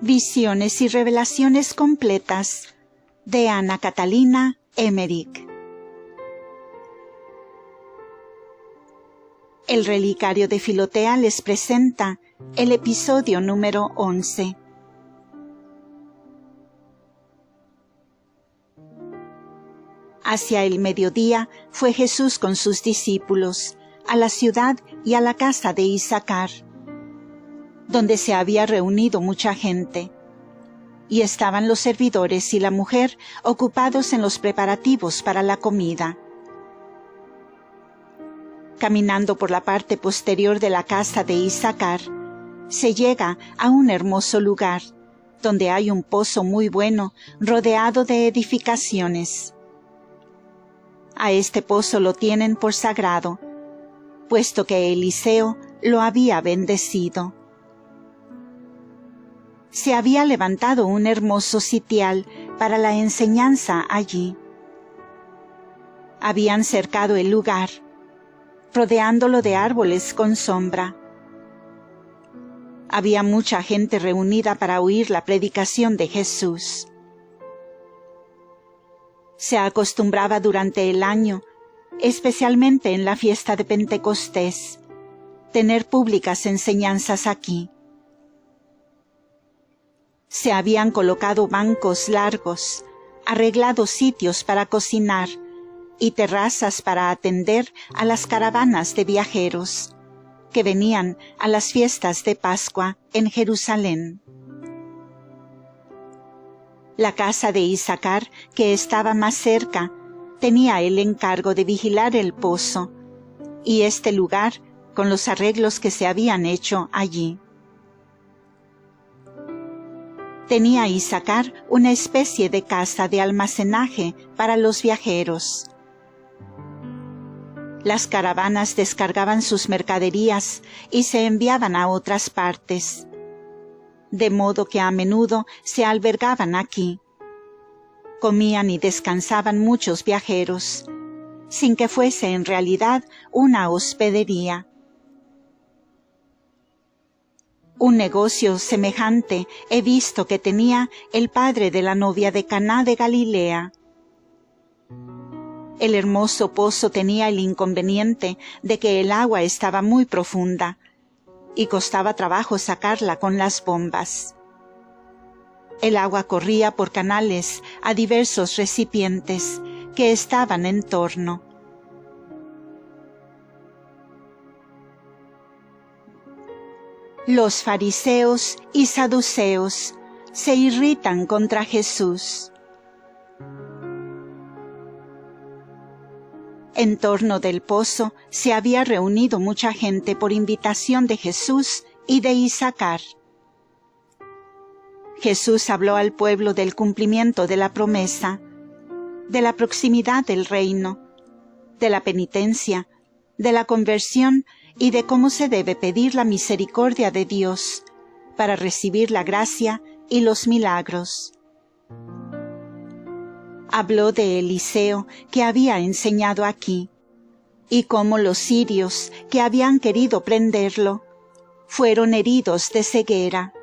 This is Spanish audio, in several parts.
Visiones y revelaciones completas de Ana Catalina Emmerich. El Relicario de Filotea les presenta el episodio número 11. Hacia el mediodía fue Jesús con sus discípulos a la ciudad y a la casa de Isaacar, donde se había reunido mucha gente, y estaban los servidores y la mujer ocupados en los preparativos para la comida. Caminando por la parte posterior de la casa de Isaacar, se llega a un hermoso lugar, donde hay un pozo muy bueno, rodeado de edificaciones. A este pozo lo tienen por sagrado, puesto que Eliseo lo había bendecido. Se había levantado un hermoso sitial para la enseñanza allí. Habían cercado el lugar, rodeándolo de árboles con sombra. Había mucha gente reunida para oír la predicación de Jesús. Se acostumbraba durante el año, especialmente en la fiesta de Pentecostés, tener públicas enseñanzas aquí. Se habían colocado bancos largos, arreglado sitios para cocinar y terrazas para atender a las caravanas de viajeros que venían a las fiestas de Pascua en Jerusalén. La casa de Isaacar, que estaba más cerca, tenía el encargo de vigilar el pozo y este lugar con los arreglos que se habían hecho allí. Tenía Isaacar una especie de casa de almacenaje para los viajeros. Las caravanas descargaban sus mercaderías y se enviaban a otras partes, de modo que a menudo se albergaban aquí. Comían y descansaban muchos viajeros, sin que fuese en realidad una hospedería. Un negocio semejante he visto que tenía el padre de la novia de Caná de Galilea. El hermoso pozo tenía el inconveniente de que el agua estaba muy profunda y costaba trabajo sacarla con las bombas. El agua corría por canales a diversos recipientes que estaban en torno. Los fariseos y saduceos se irritan contra Jesús. En torno del pozo se había reunido mucha gente por invitación de Jesús y de Isaacar. Jesús habló al pueblo del cumplimiento de la promesa, de la proximidad del reino, de la penitencia, de la conversión y de cómo se debe pedir la misericordia de Dios para recibir la gracia y los milagros. Habló de Eliseo, que había enseñado aquí, y cómo los sirios, que habían querido prenderlo, fueron heridos de ceguera.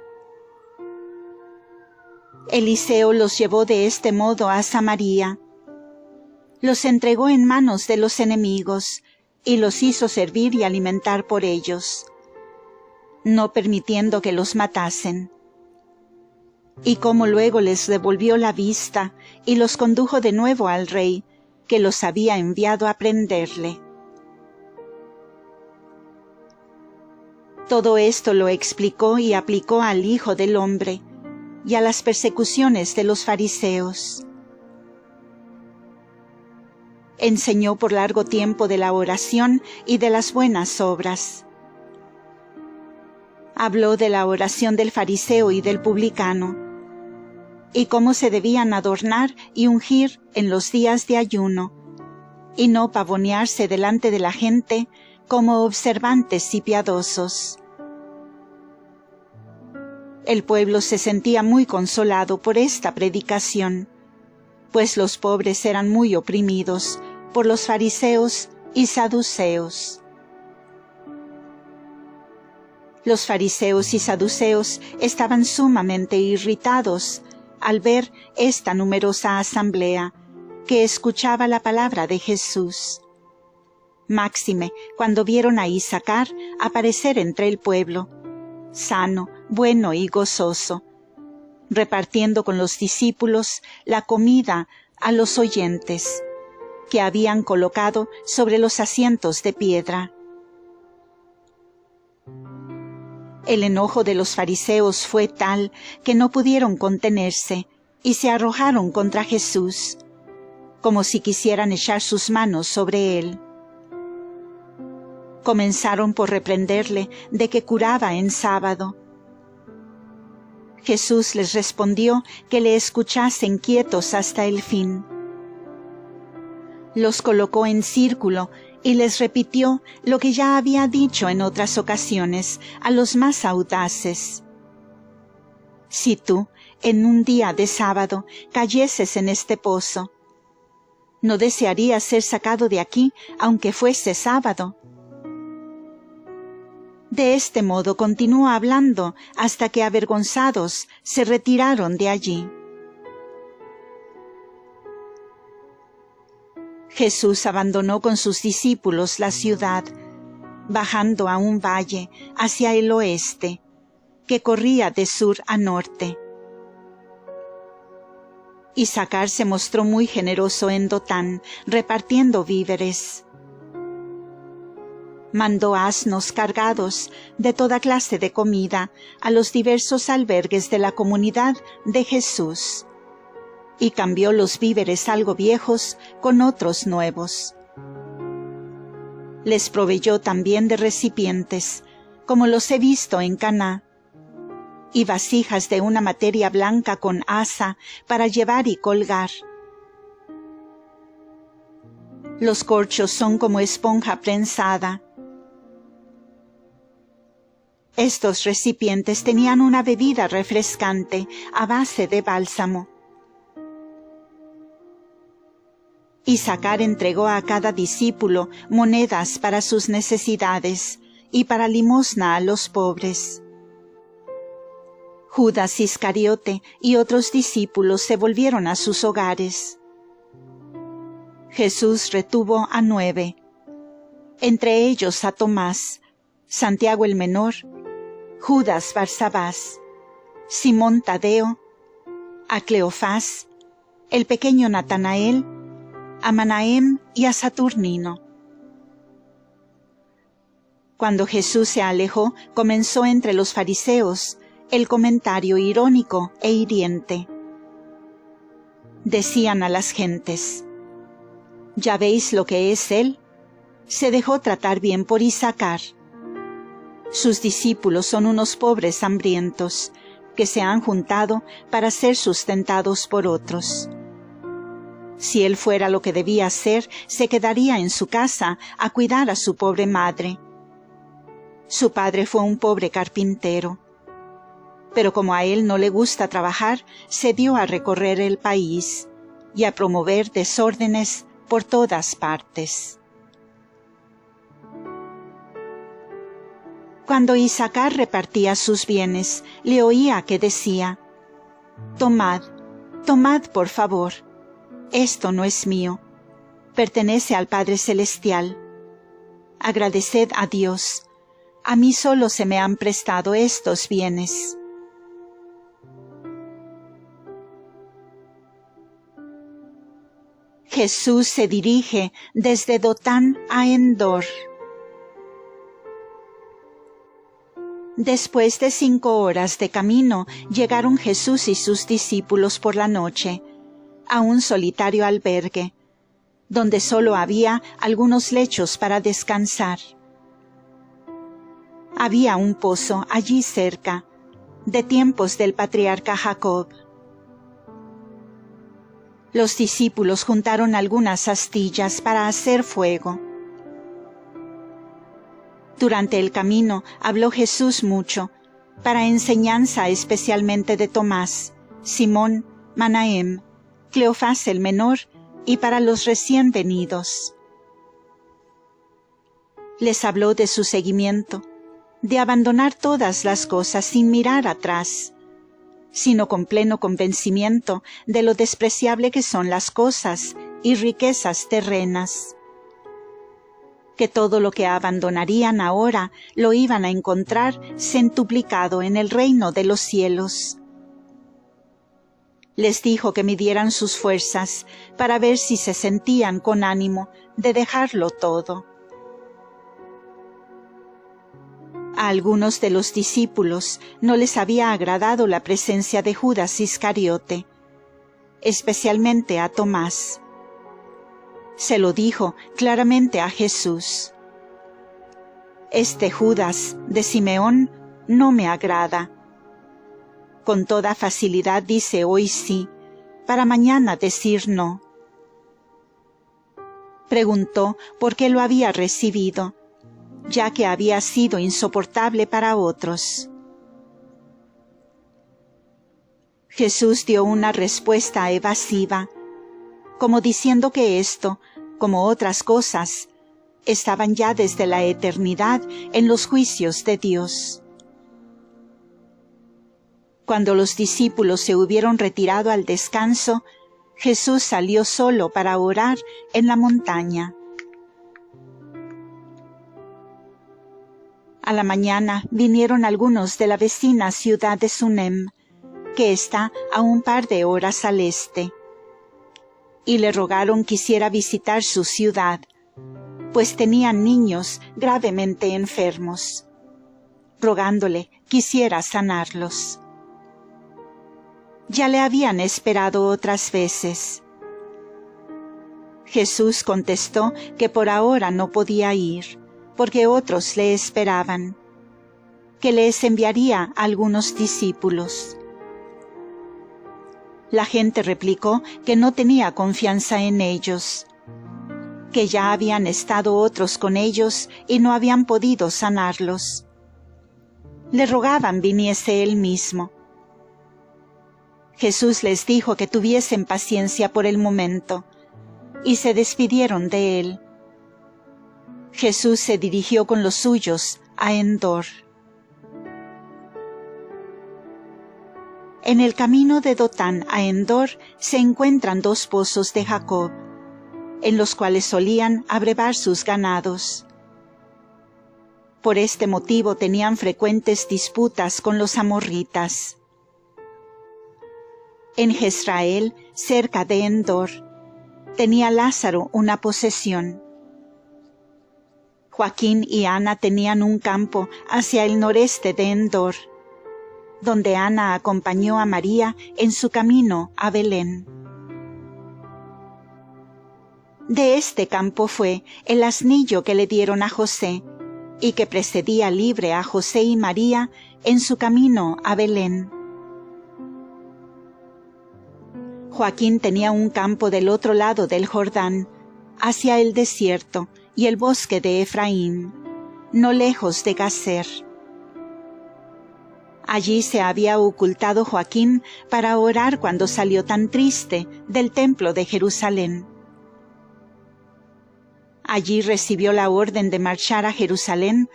Eliseo los llevó de este modo a Samaria. Los entregó en manos de los enemigos y los hizo servir y alimentar por ellos, no permitiendo que los matasen. Y cómo luego les devolvió la vista y los condujo de nuevo al rey, que los había enviado a prenderle. Todo esto lo explicó y aplicó al Hijo del Hombre y a las persecuciones de los fariseos. Enseñó por largo tiempo de la oración y de las buenas obras. Habló de la oración del fariseo y del publicano, y cómo se debían adornar y ungir en los días de ayuno, y no pavonearse delante de la gente como observantes y piadosos. El pueblo se sentía muy consolado por esta predicación, pues los pobres eran muy oprimidos por los fariseos y saduceos. Los fariseos y saduceos estaban sumamente irritados al ver esta numerosa asamblea que escuchaba la palabra de Jesús. Máxime cuando vieron a Isacar aparecer entre el pueblo, sano, bueno y gozoso, repartiendo con los discípulos la comida a los oyentes, que habían colocado sobre los asientos de piedra. El enojo de los fariseos fue tal que no pudieron contenerse y se arrojaron contra Jesús, como si quisieran echar sus manos sobre él. Comenzaron por reprenderle de que curaba en sábado. Jesús les respondió que le escuchasen quietos hasta el fin. Los colocó en círculo y les repitió lo que ya había dicho en otras ocasiones a los más audaces. Si tú, en un día de sábado, cayeses en este pozo, ¿no desearías ser sacado de aquí aunque fuese sábado? De este modo continuó hablando hasta que avergonzados se retiraron de allí. Jesús abandonó con sus discípulos la ciudad, bajando a un valle hacia el oeste, que corría de sur a norte. Isacar se mostró muy generoso en Dotán, repartiendo víveres. Mandó asnos cargados de toda clase de comida a los diversos albergues de la comunidad de Jesús, y cambió los víveres algo viejos con otros nuevos. Les proveyó también de recipientes, como los he visto en Caná, y vasijas de una materia blanca con asa para llevar y colgar. Los corchos son como esponja prensada. Estos recipientes tenían una bebida refrescante a base de bálsamo. Isacar entregó a cada discípulo monedas para sus necesidades y para limosna a los pobres. Judas Iscariote y otros discípulos se volvieron a sus hogares. Jesús retuvo a 9, entre ellos a Tomás, Santiago el menor, Judas Barsabás, Simón Tadeo, a Cleofás, el pequeño Natanael, a Manahem y a Saturnino. Cuando Jesús se alejó, comenzó entre los fariseos el comentario irónico e hiriente. Decían a las gentes: ¿ya veis lo que es él? Se dejó tratar bien por Isacar. Sus discípulos son unos pobres hambrientos que se han juntado para ser sustentados por otros. Si él fuera lo que debía ser, se quedaría en su casa a cuidar a su pobre madre. Su padre fue un pobre carpintero, pero como a él no le gusta trabajar, se dio a recorrer el país y a promover desórdenes por todas partes. Cuando Isacar repartía sus bienes, le oía que decía: «Tomad, tomad por favor, esto no es mío, pertenece al Padre Celestial. Agradeced a Dios, a mí solo se me han prestado estos bienes». Jesús se dirige desde Dotán a Endor. Después de 5 horas de camino, llegaron Jesús y sus discípulos por la noche a un solitario albergue, donde solo había algunos lechos para descansar. Había un pozo allí cerca, de tiempos del patriarca Jacob. Los discípulos juntaron algunas astillas para hacer fuego. Durante el camino habló Jesús mucho, para enseñanza especialmente de Tomás, Simón, Manahem, Cleofás el menor y para los recién venidos. Les habló de su seguimiento, de abandonar todas las cosas sin mirar atrás, sino con pleno convencimiento de lo despreciable que son las cosas y riquezas terrenas, que todo lo que abandonarían ahora lo iban a encontrar centuplicado en el reino de los cielos. Les dijo que midieran sus fuerzas para ver si se sentían con ánimo de dejarlo todo. A algunos de los discípulos no les había agradado la presencia de Judas Iscariote, especialmente a Tomás. Se lo dijo claramente a Jesús: «Este Judas de Simeón no me agrada. Con toda facilidad dice hoy sí, para mañana decir no». Preguntó por qué lo había recibido, ya que había sido insoportable para otros. Jesús dio una respuesta evasiva, como diciendo que esto, como otras cosas, estaban ya desde la eternidad en los juicios de Dios. Cuando los discípulos se hubieron retirado al descanso, Jesús salió solo para orar en la montaña. A la mañana vinieron algunos de la vecina ciudad de Sunem, que está a un par de horas al este, y le rogaron quisiera visitar su ciudad, pues tenían niños gravemente enfermos, rogándole quisiera sanarlos. Ya le habían esperado otras veces. Jesús contestó que por ahora no podía ir, porque otros le esperaban, que les enviaría a algunos discípulos. La gente replicó que no tenía confianza en ellos, que ya habían estado otros con ellos y no habían podido sanarlos. Le rogaban viniese él mismo. Jesús les dijo que tuviesen paciencia por el momento, y se despidieron de él. Jesús se dirigió con los suyos a Endor. En el camino de Dotán a Endor se encuentran dos pozos de Jacob, en los cuales solían abrevar sus ganados. Por este motivo tenían frecuentes disputas con los amorritas. En Jezrael, cerca de Endor, tenía Lázaro una posesión. Joaquín y Ana tenían un campo hacia el noreste de Endor, donde Ana acompañó a María en su camino a Belén. De este campo fue el asnillo que le dieron a José, y que precedía libre a José y María en su camino a Belén. Joaquín tenía un campo del otro lado del Jordán, hacia el desierto y el bosque de Efraín, no lejos de Gazer. Allí se había ocultado Joaquín para orar cuando salió tan triste del templo de Jerusalén. Allí recibió la orden de marchar a Jerusalén,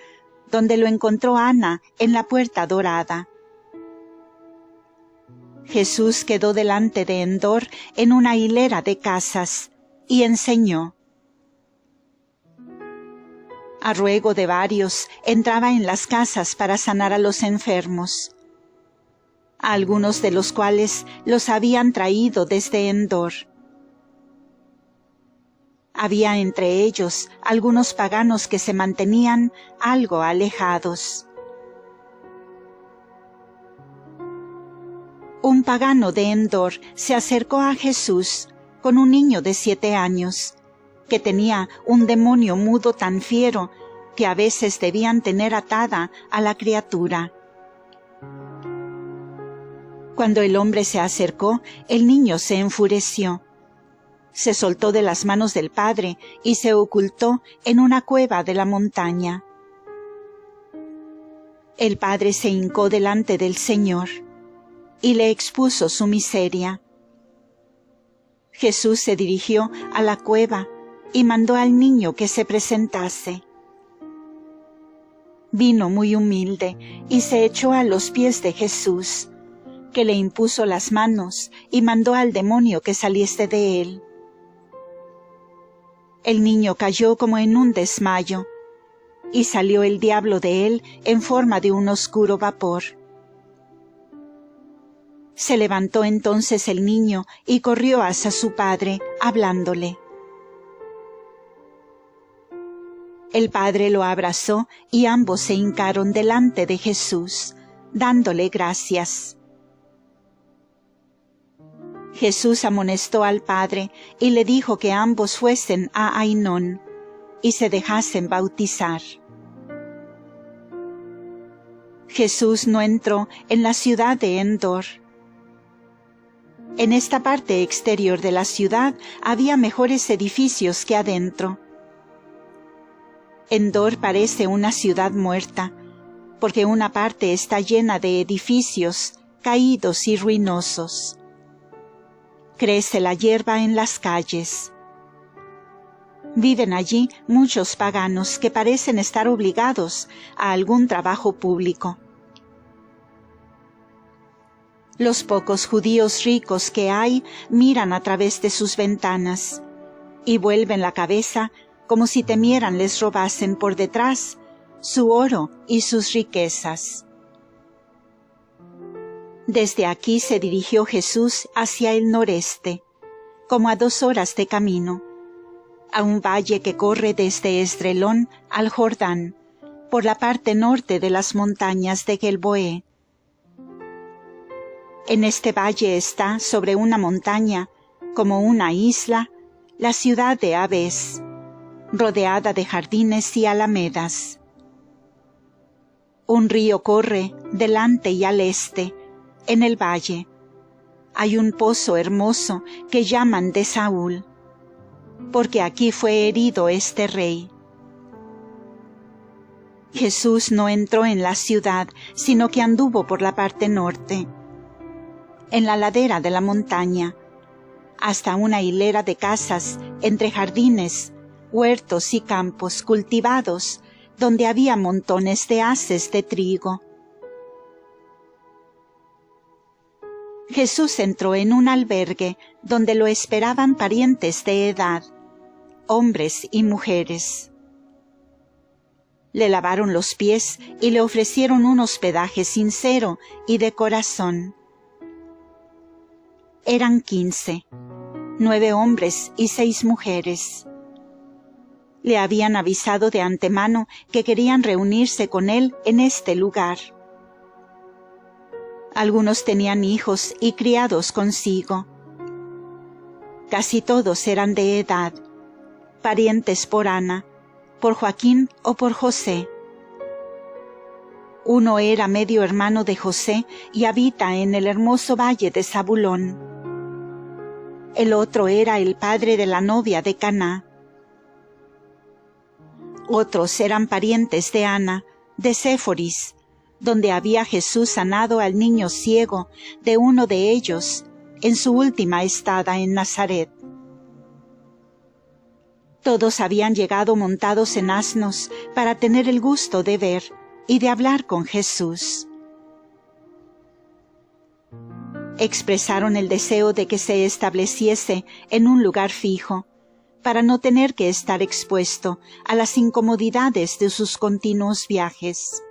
donde lo encontró Ana en la puerta dorada. Jesús quedó delante de Endor en una hilera de casas y enseñó. A ruego de varios, entraba en las casas para sanar a los enfermos, a algunos de los cuales los habían traído desde Endor. Había entre ellos algunos paganos que se mantenían algo alejados. Un pagano de Endor se acercó a Jesús con un niño de 7 años, que tenía un demonio mudo tan fiero que a veces debían tener atada a la criatura. Cuando el hombre se acercó, el niño se enfureció. Se soltó de las manos del padre y se ocultó en una cueva de la montaña. El padre se hincó delante del Señor y le expuso su miseria. Jesús se dirigió a la cueva y mandó al niño que se presentase. Vino muy humilde y se echó a los pies de Jesús, que le impuso las manos y mandó al demonio que saliese de él. El niño cayó como en un desmayo, y salió el diablo de él en forma de un oscuro vapor. Se levantó entonces el niño y corrió hacia su padre, hablándole. El padre lo abrazó y ambos se hincaron delante de Jesús, dándole gracias. Jesús amonestó al padre y le dijo que ambos fuesen a Ainón y se dejasen bautizar. Jesús no entró en la ciudad de Endor. En esta parte exterior de la ciudad había mejores edificios que adentro. Endor parece una ciudad muerta, porque una parte está llena de edificios caídos y ruinosos. Crece la hierba en las calles. Viven allí muchos paganos que parecen estar obligados a algún trabajo público. Los pocos judíos ricos que hay miran a través de sus ventanas y vuelven la cabeza como si temieran les robasen por detrás su oro y sus riquezas. Desde aquí se dirigió Jesús hacia el noreste, como a 2 horas de camino, a un valle que corre desde Esdrelón al Jordán, por la parte norte de las montañas de Gelboé. En este valle está, sobre una montaña, como una isla, la ciudad de Abés, rodeada de jardines y alamedas. Un río corre delante y al este, en el valle. Hay un pozo hermoso que llaman de Saúl, porque aquí fue herido este rey. Jesús no entró en la ciudad, sino que anduvo por la parte norte, en la ladera de la montaña, hasta una hilera de casas entre jardines, huertos y campos cultivados, donde había montones de haces de trigo. Jesús entró en un albergue donde lo esperaban parientes de edad, hombres y mujeres. Le lavaron los pies y le ofrecieron un hospedaje sincero y de corazón. Eran 15, 9 hombres y 6 mujeres. Le habían avisado de antemano que querían reunirse con él en este lugar. Algunos tenían hijos y criados consigo. Casi todos eran de edad, parientes por Ana, por Joaquín o por José. Uno era medio hermano de José y habita en el hermoso valle de Zabulón. El otro era el padre de la novia de Caná. Otros eran parientes de Ana, de Séforis, donde había Jesús sanado al niño ciego de uno de ellos en su última estada en Nazaret. Todos habían llegado montados en asnos para tener el gusto de ver y de hablar con Jesús. Expresaron el deseo de que se estableciese en un lugar fijo, para no tener que estar expuesto a las incomodidades de sus continuos viajes.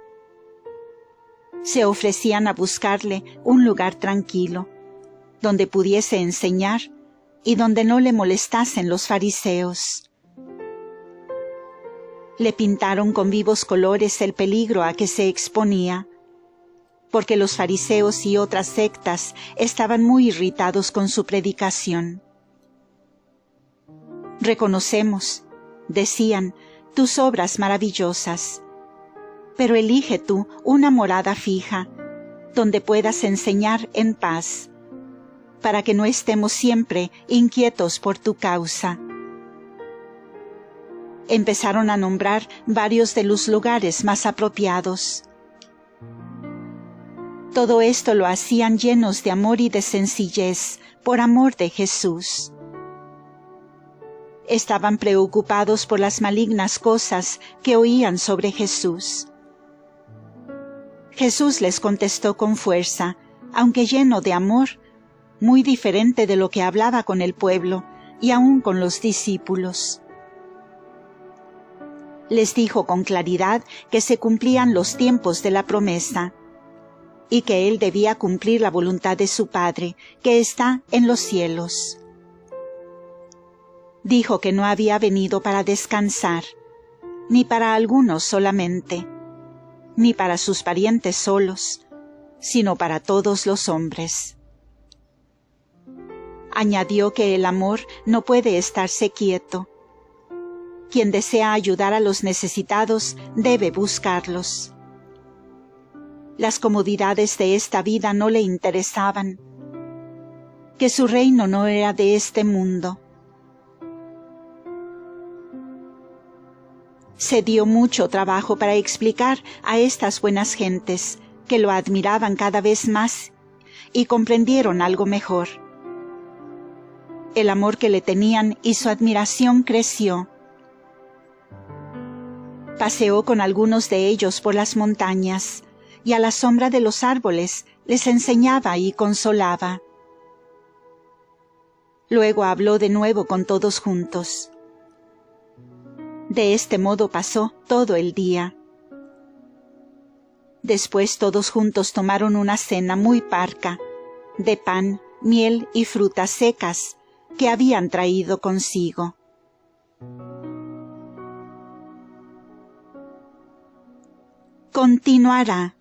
Se ofrecían a buscarle un lugar tranquilo, donde pudiese enseñar y donde no le molestasen los fariseos. Le pintaron con vivos colores el peligro a que se exponía, porque los fariseos y otras sectas estaban muy irritados con su predicación. Reconocemos, decían, tus obras maravillosas, pero elige tú una morada fija, donde puedas enseñar en paz, para que no estemos siempre inquietos por tu causa. Empezaron a nombrar varios de los lugares más apropiados. Todo esto lo hacían llenos de amor y de sencillez, por amor de Jesús. Estaban preocupados por las malignas cosas que oían sobre Jesús. Jesús les contestó con fuerza, aunque lleno de amor, muy diferente de lo que hablaba con el pueblo y aún con los discípulos. Les dijo con claridad que se cumplían los tiempos de la promesa y que él debía cumplir la voluntad de su Padre, que está en los cielos. Dijo que no había venido para descansar, ni para algunos solamente, ni para sus parientes solos, sino para todos los hombres. Añadió que el amor no puede estarse quieto. Quien desea ayudar a los necesitados debe buscarlos. Las comodidades de esta vida no le interesaban, que su reino no era de este mundo. Se dio mucho trabajo para explicar a estas buenas gentes, que lo admiraban cada vez más y comprendieron algo mejor. El amor que le tenían y su admiración creció. Paseó con algunos de ellos por las montañas, y a la sombra de los árboles les enseñaba y consolaba. Luego habló de nuevo con todos juntos. De este modo pasó todo el día. Después todos juntos tomaron una cena muy parca, de pan, miel y frutas secas que habían traído consigo. Continuará.